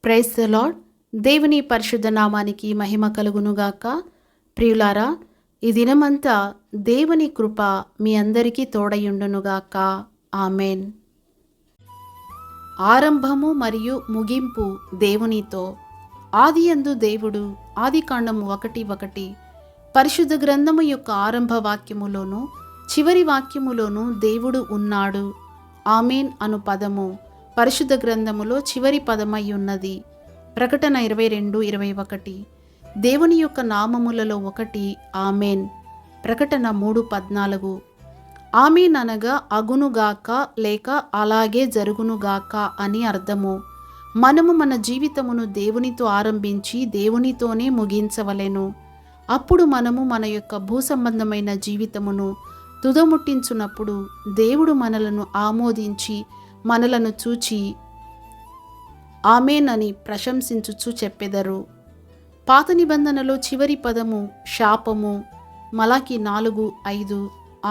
Praise the lord. దేవుని పరిశుద్ధ నామానికి మహిమ కలుగునుగాక. ప్రియులారా, ఈ దినమంతా దేవుని కృప మీ అందరికీ తోడయుండునుగాక. ఆమెన్. ఆరంభము మరియు ముగింపు దేవునితో. ఆదియందు దేవుడు, ఆదికాండము 1:1. పరిశుద్ధ గ్రంథము యొక్క ఆరంభ వాక్యములోను చివరి వాక్యములోను దేవుడు ఉన్నాడు. ఆమెన్ అను పదము పరిశుద్ధ గ్రంథములో చివరి పదమై ఉన్నది. ప్రకటన 22:21. దేవుని యొక్క నామములలో ఒకటి ఆమెన్. ప్రకటన 3:14. ఆమెన్ అనగా అగునుగాక లేక అలాగే జరుగునుగాక అని అర్థము. మనము మన జీవితమును దేవునితో ఆరంభించి దేవునితోనే ముగించవలెను. అప్పుడు మనము మన యొక్క భూసంబంధమైన జీవితమును తుదముట్టించున్నప్పుడు దేవుడు మనలను ఆమోదించి మనలను చూచి ఆమెన్ అని ప్రశంసించుచు చెప్పెదరు. పాత నిబంధనలో చివరి పదము శాపము. మలాకి 4:5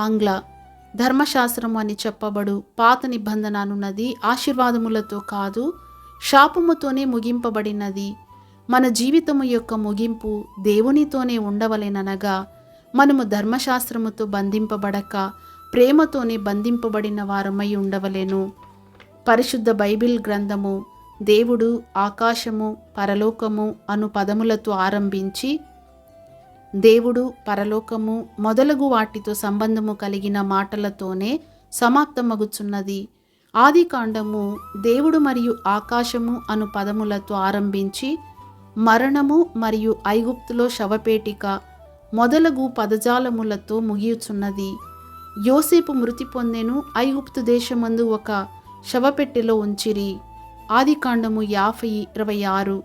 ఆంగ్ల ధర్మశాస్త్రము అని చెప్పబడు పాత నిబంధన అనున్నది ఆశీర్వాదములతో కాదు, శాపముతోనే ముగింపబడినది. మన జీవితము యొక్క ముగింపు దేవునితోనే ఉండవలెననగా మనము ధర్మశాస్త్రముతో బంధింపబడక ప్రేమతోనే బంధింపబడిన వారమై ఉండవలెను. పరిశుద్ధ బైబిల్ గ్రంథము దేవుడు, ఆకాశము, పరలోకము అను పదములతో ఆరంభించి దేవుడు, పరలోకము మొదలగు వాటితో సంబంధము కలిగిన మాటలతోనే సమాప్తమగుచున్నది. ఆదికాండము దేవుడు మరియు ఆకాశము అను పదములతో ఆరంభించి మరణము మరియు ఐగుప్తులో శవపేటిక మొదలగు పదజాలములతో ముగియుచున్నది. యోసేపు మృతి పొందెను, ఐగుప్తు దేశమందు ఒక శవపెట్టెలో ఉంచిరి. ఆదికాండము 50:26.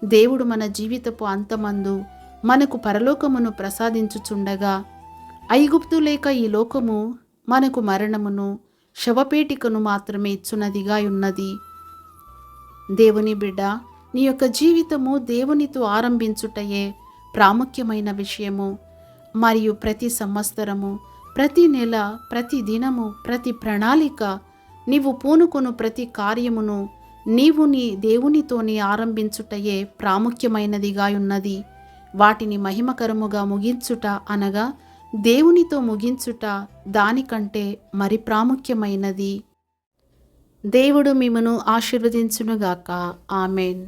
దేవుడు మన జీవితపు అంతమందు మనకు పరలోకమును ప్రసాదించుచుండగా ఐగుప్తు లేక ఈ లోకము మనకు మరణమును శవపేటికను మాత్రమే ఇచ్చున్నదిగా ఉన్నది. దేవుని బిడ్డ, నీ యొక్క జీవితము దేవునితో ఆరంభించుటయే ప్రాముఖ్యమైన విషయము. మరియు ప్రతి సంవత్సరము, ప్రతి నెల, ప్రతి దినము, ప్రతి ప్రణాళిక, నీవు పూనుకొను ప్రతి కార్యమును నీవు నీ దేవునితోనే ఆరంభించుటయే ప్రాముఖ్యమైనదిగా ఉన్నది. వాటిని మహిమకరముగా ముగించుట అనగా దేవునితో ముగించుట దానికంటే మరి ప్రాముఖ్యమైనది. దేవుడు మిమ్మును ఆశీర్వదించునుగాక. ఆమెన్.